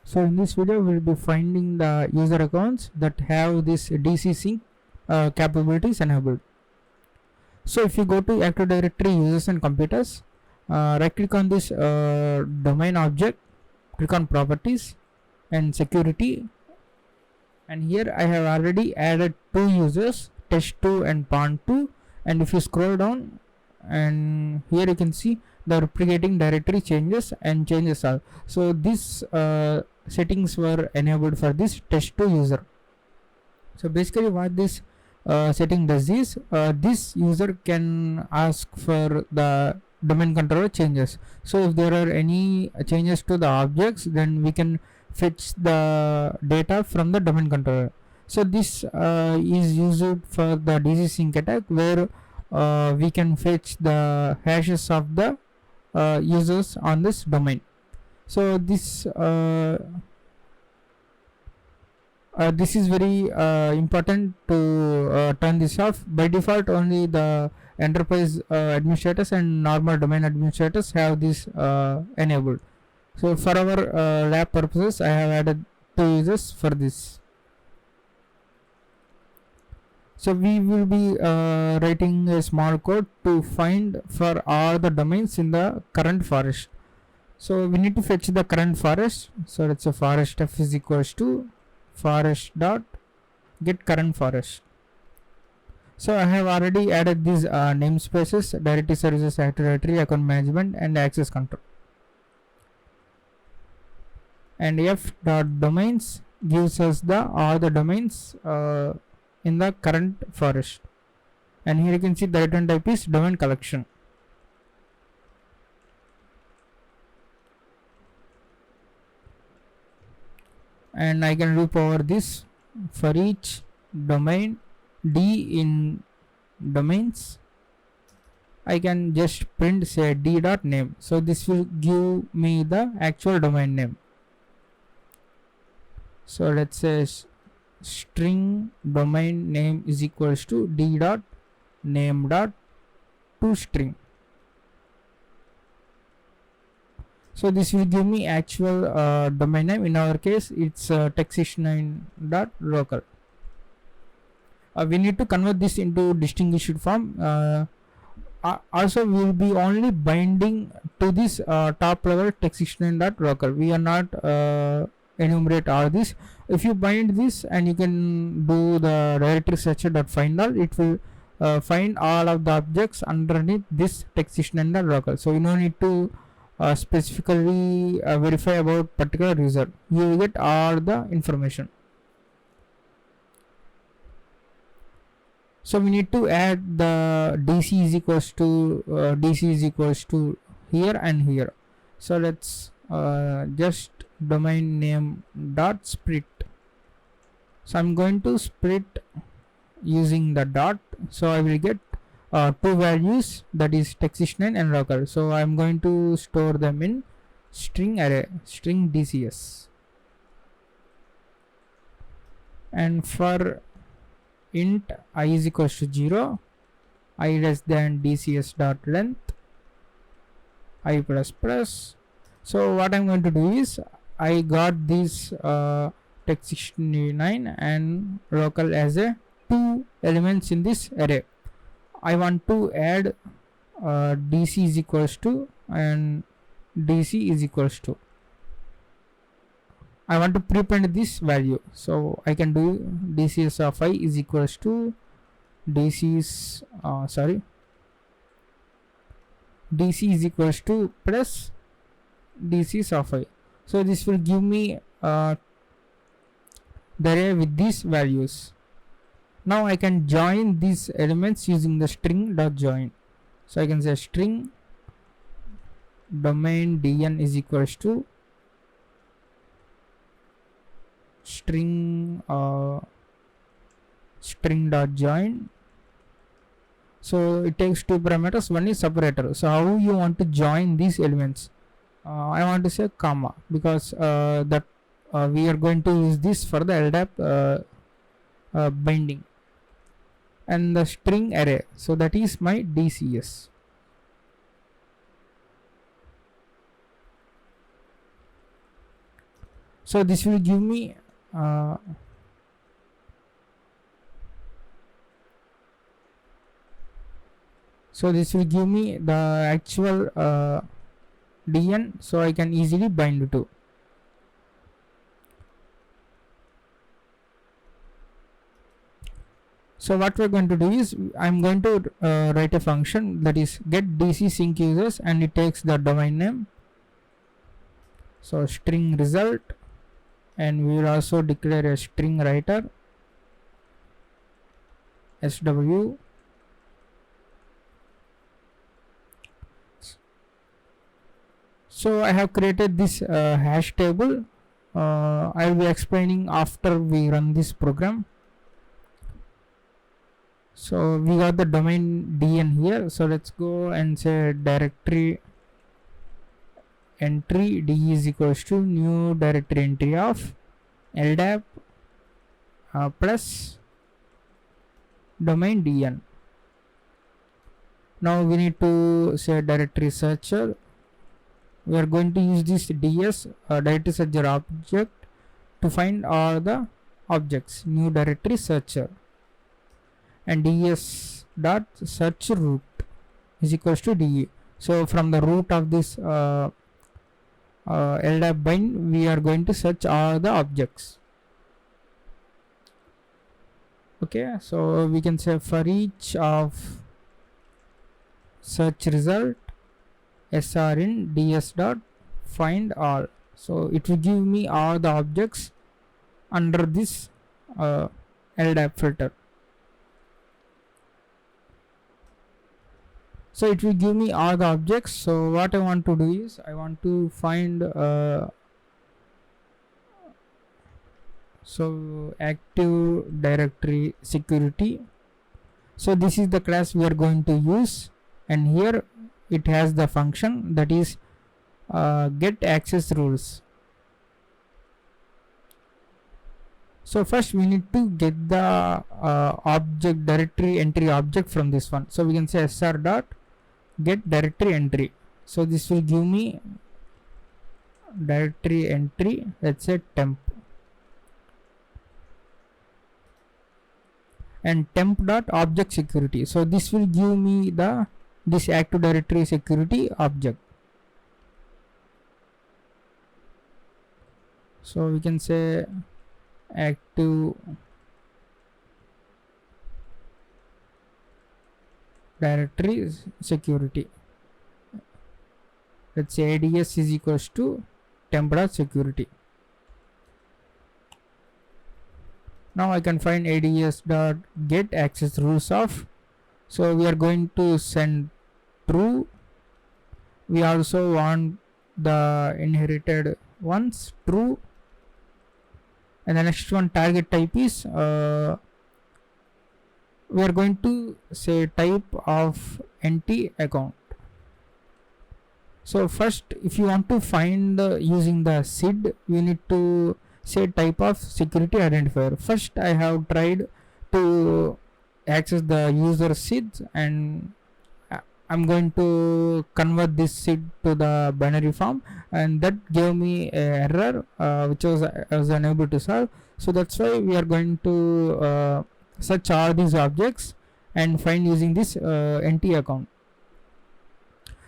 So in this video we'll be finding the user accounts that have this DCSync capabilities enabled. So if you go to Active Directory users and computers, right click on this domain object, click on properties and security, and here I have already added two users, test2 and pond2, and if you scroll down, and here you can see the replicating directory changes and changes all. So this settings were enabled for this test2 user. So basically what this setting does is this user can ask for the domain controller changes. So if there are any changes to the objects, then we can fetch the data from the domain controller. So this is used for the DCSync attack, where we can fetch the hashes of the users on this domain. So this this is very important to turn this off. By default, only the enterprise administrators and normal domain administrators have this enabled. So for our lab purposes, I have added two users for this. So we will be writing a small code to find for all the domains in the current forest. So we need to fetch the current forest. So it's a forest f is equals to forest dot get current forest. So I have already added these namespaces: directory services, active directory, account management, and access control. And f dot domains gives us the all the domains in the current forest. And here you can see the return type is domain collection. And I can loop over this for each domain d in domains. I can just print say d dot name. So this will give me the actual domain name. So let's say string domain name is equals to d dot name dot to string. So this will give me actual domain name. In our case, it's texthistory9.local. We need to convert this into distinguished form. Also, we will be only binding to this top level texthistory9.local. We are not enumerate all this. If you bind this and you can do the directory searcher.find all, it will find all of the objects underneath this texthistory9.local. So you don't need to specifically verify about particular user. You will get all the information. So we need to add the DC is equals to here and here. So let's just domain name dot split. So I'm going to split using the dot. So I will get two values, that is texthistory9 and local. So I'm going to store them in string array, string DCS. And for int I is equals to 0, I less than DCS dot length, I plus plus. So what I'm going to do is I got this texthistory9 and local as a two elements in this array. I want to add DC is equals to and DC is equals to. I want to prepend this value, so I can do DCS of I is equals to DC's DC is equals to plus DC's of I. So this will give me the array with these values. Now I can join these elements using the string dot join. So I can say string domain dn is equals to string string dot join. So it takes two parameters. One is separator. So how you want to join these elements? I want to say comma, because that we are going to use this for the LDAP binding. And the string array, so that is my DCS. So this will give me the actual DN, so I can easily bind to. So what we're going to do is I'm going to write a function that is get DCSync users, and it takes the domain name, so string result, and we will also declare a string writer SW. So I have created this hash table. I will be explaining after we run this program. So we got the domain DN here. So let's go and say directory entry D is equals to new directory entry of LDAP plus domain DN. Now we need to say directory searcher. We are going to use this DS directory searcher object to find all the objects, new directory searcher, and DS dot search root is equals to DE. So from the root of this LDAP bind, we are going to search all the objects. Okay, so we can say for each of search result SR in DS dot find all. So it will give me all the objects under this LDAP filter. So it will give me all the objects. So what I want to do is I want to find so active directory security. So this is the class we are going to use, and here it has the function that is get access rules. So first we need to get the object directory entry object from this one. So we can say sr dot get directory entry. So this will give me directory entry, let's say temp, and temp dot object security. So this will give me this active directory security object. So we can say active directory security, let's say ADS is equals to temp dot security. Now I can find ADS dot get access rules of. So we are going to send true. We also want the inherited ones true, and the next one target type is we are going to say type of NT account. So first, if you want to find using the SID, you need to say type of security identifier. First I have tried to access the user SID, and I'm going to convert this SID to the binary form, and that gave me an error which I was unable to solve. So that's why we are going to search all these objects and find using this NT account.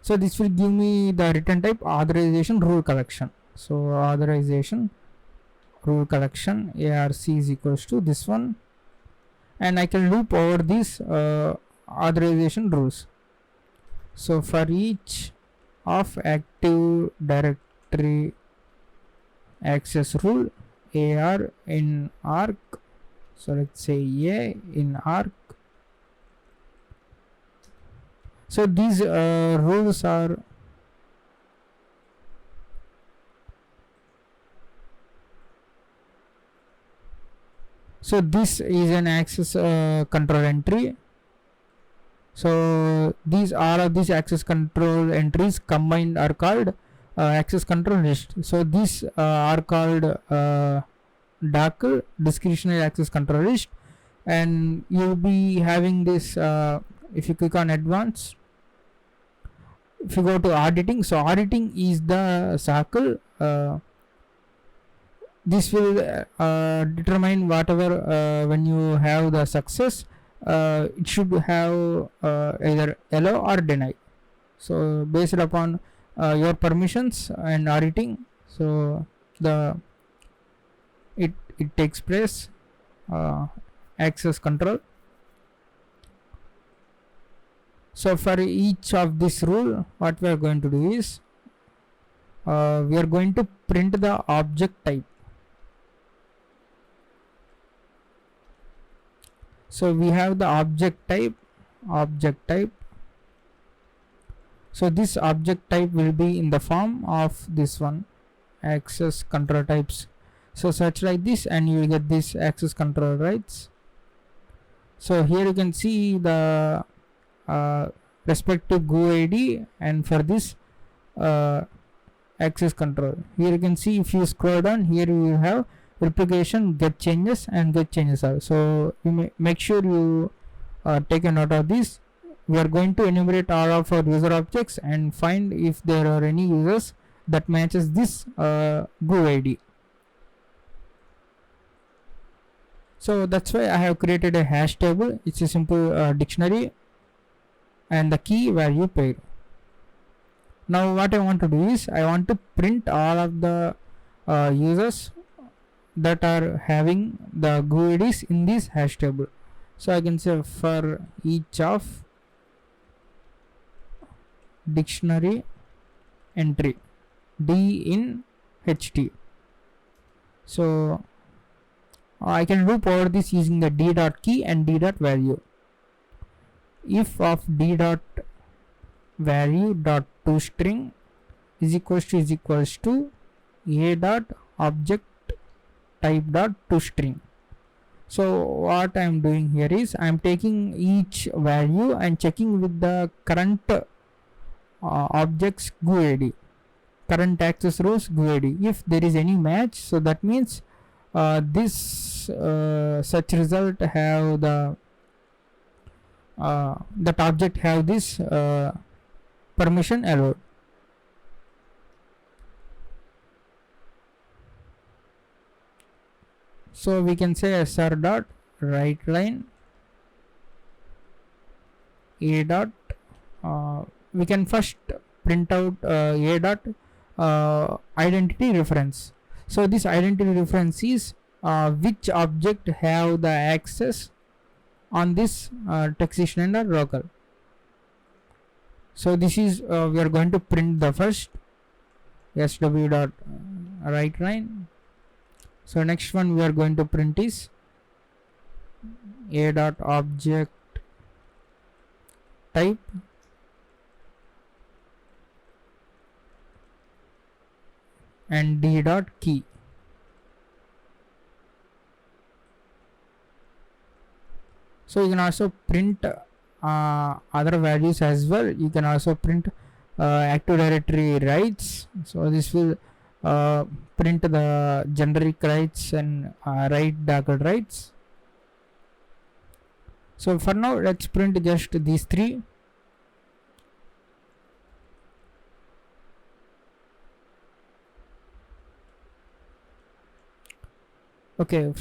So this will give me the return type authorization rule collection. So authorization rule collection ARC is equals to this one, and I can loop over these authorization rules. So for each of active directory access rule AR in arc, so let's say A in arc. So these rules are so this is an access control entry. So these all of these access control entries combined are called access control list. So these are called DACL, discretionary access control list, and you'll be having this if you click on advanced. If you go to auditing, so auditing is the circle this will determine whatever when you have the success, it should have either allow or deny. So based upon your permissions and auditing, so the it takes place access control. So for each of this rule, what we are going to do is we are going to print the object type. So we have the object type. So this object type will be in the form of this one, access control types. So search like this and you will get this access control rights. So here you can see the respective GUID, and for this access control, here you can see, if you scroll down, here you will have replication, get changes, and get changes are. So you may make sure you take a note of this. We are going to enumerate all of our user objects and find if there are any users that matches this GUID. So that's why I have created a hash table. It's a simple dictionary and the key value pair. Now what I want to do is I want to print all of the users that are having the GUIDs in this hash table. So I can say for each of dictionary entry D in HT. So I can loop over this using the d dot key and d dot value. If of d dot value dot toString is equals to a dot object type dot toString. So what I am doing here is I am taking each value and checking with the current object's GUID, current access rows GUID. If there is any match, so that means this such result have the that object have this permission allowed. So we can say sr dot write line a dot we can first print out a dot identity reference. So this identity reference is which object have the access on this text extender local. So this is we are going to print the first sw dot write line. So next one we are going to print is a dot object type and d dot key. So you can also print other values as well. You can also print Active Directory rights. So this will print the generic rights and write docker rights. So for now let's print just these three. Okay,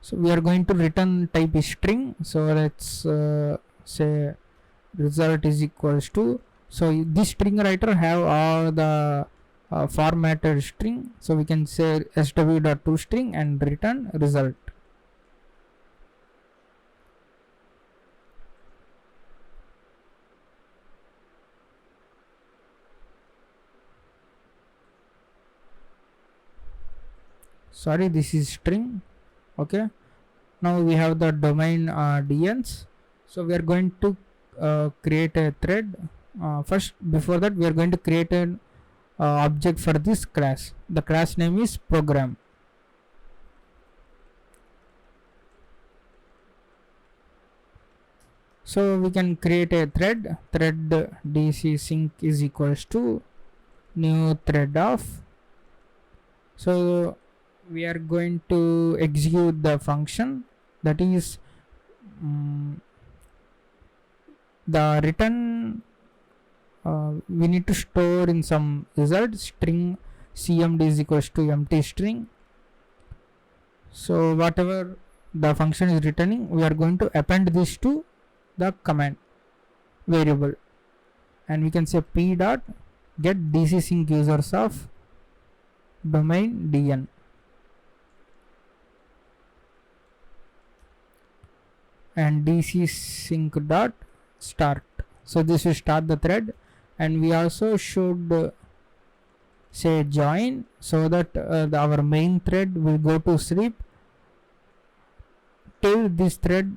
so we are going to return type is string. So let's say result is equals to, so this string writer have all the formatted string. So we can say sw.toString and return result. Sorry, this is string. Okay, now we have the domain DNs. So we are going to create a thread. First, before that, we are going to create an object for this class. The class name is program. So we can create a thread. Thread DCSync is equals to new thread of. So we are going to execute the function that is the return we need to store in some result string cmd is equals to empty string. So whatever the function is returning, we are going to append this to the command variable, and we can say p dot get DCSync users of domain dn. And DCSync dot start. So this will start the thread, and we also should say join, so that our main thread will go to sleep till this thread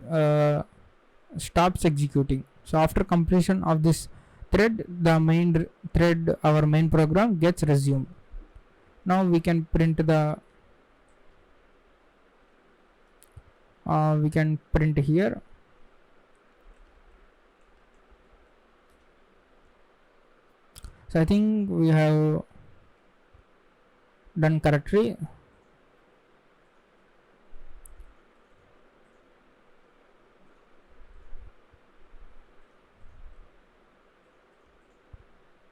stops executing. So after completion of this thread, the main thread, our main program, gets resumed. Now we can print the we can print here. So I think we have done correctly.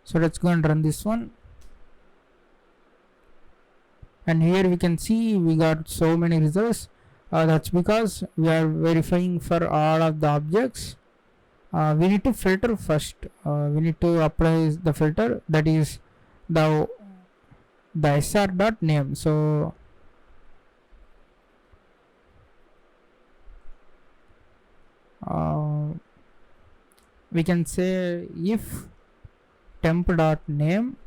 So let's go and run this one. And here we can see we got so many results. That's because we are verifying for all of the objects. We need to filter first. We need to apply the filter, that is the sr dot name. So we can say if temp dot name,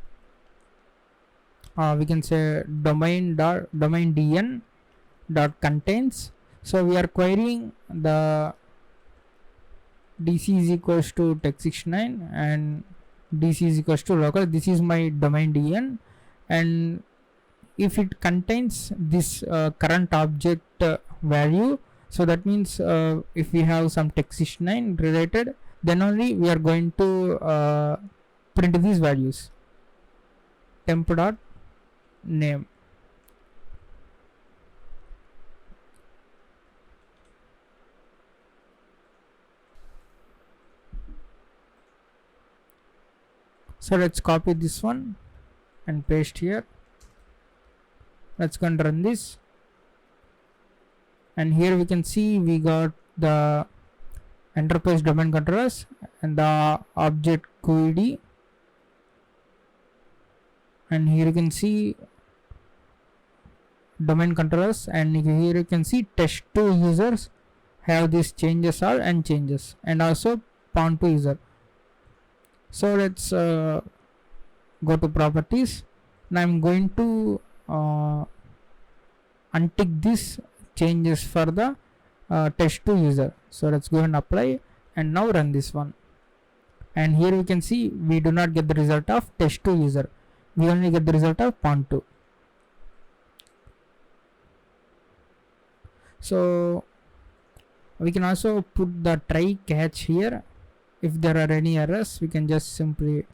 we can say domain dn dot contains. So we are querying the dc is equals to text69 and dc is equals to local. This is my domain dn, and if it contains this current object value, so that means if we have some text69 related, then only we are going to print these values. Temp dot name. So let's copy this one and paste here. Let's go and run this, and here we can see we got the enterprise domain controllers and the object QED, and here you can see domain controllers, and here you can see test2 users have these changes all and changes, and also pawn2 user. So let's go to properties. Now I'm going to untick this changes for the test2 user. So let's go and apply, and now run this one, and here we can see we do not get the result of test2 user, we only get the result of pawn2. So we can also put the try catch here. If there are any errors, we can just simply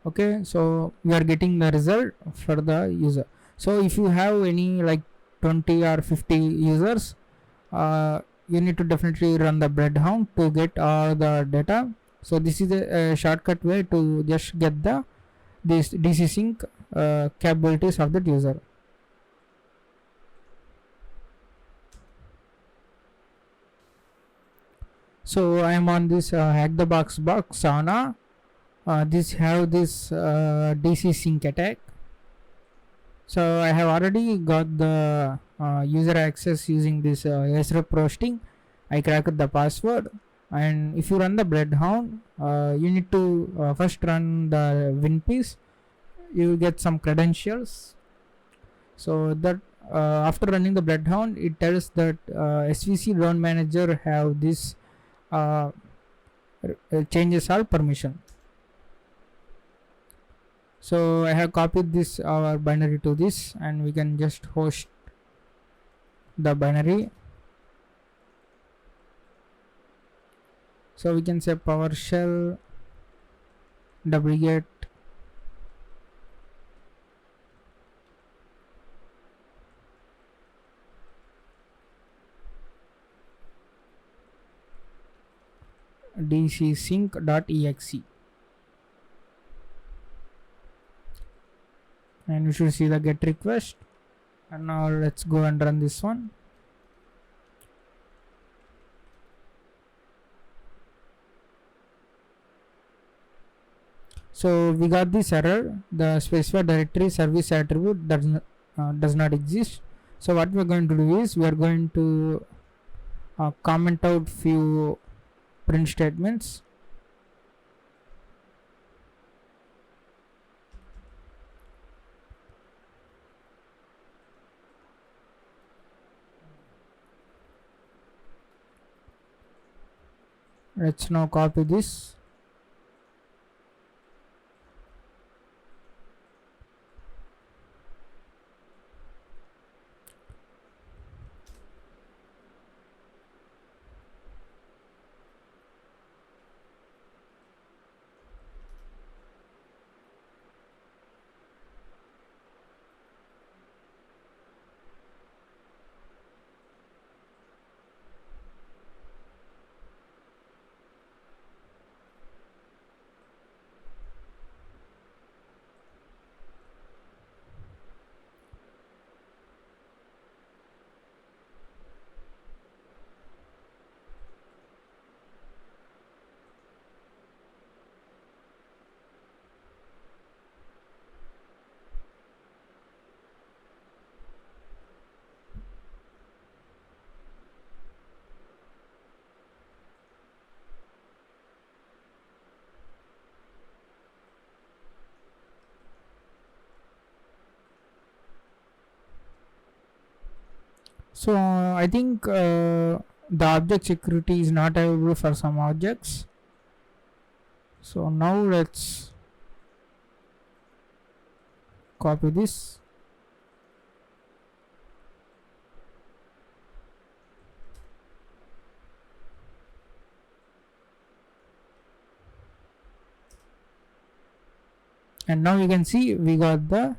okay. So we are getting the result for the user. So if you have any like 20 or 50 users, you need to definitely run the breadhound to get all the data. So this is a shortcut way to just get this DCSync capabilities of that user. So I am on this hack the box sauna. This have this DCSync attack. So I have already got the user access using this ASREP roasting. I cracked the password, and if you run the breadhound, you need to first run the WinPiece. You will get some credentials. So that after running the breadhound, it tells that SVC loan manager have this changes all permission. So I have copied this our binary to this, and we can just host the binary. So we can say PowerShell duplicate DCSync.exe, and you should see the get request. And now let's go and run this one. So we got this error, the specified directory service attribute does not exist. So what we are going to do is we are going to comment out few print statements. Let's now copy this. So I think the object security is not available for some objects. So now let's copy this. And now you can see we got the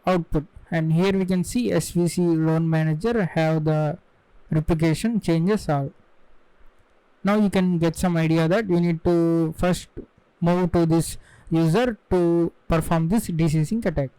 output, and here we can see SVC loan manager have the replication changes all. Now you can get some idea that you need to first move to this user to perform this DCSync attack.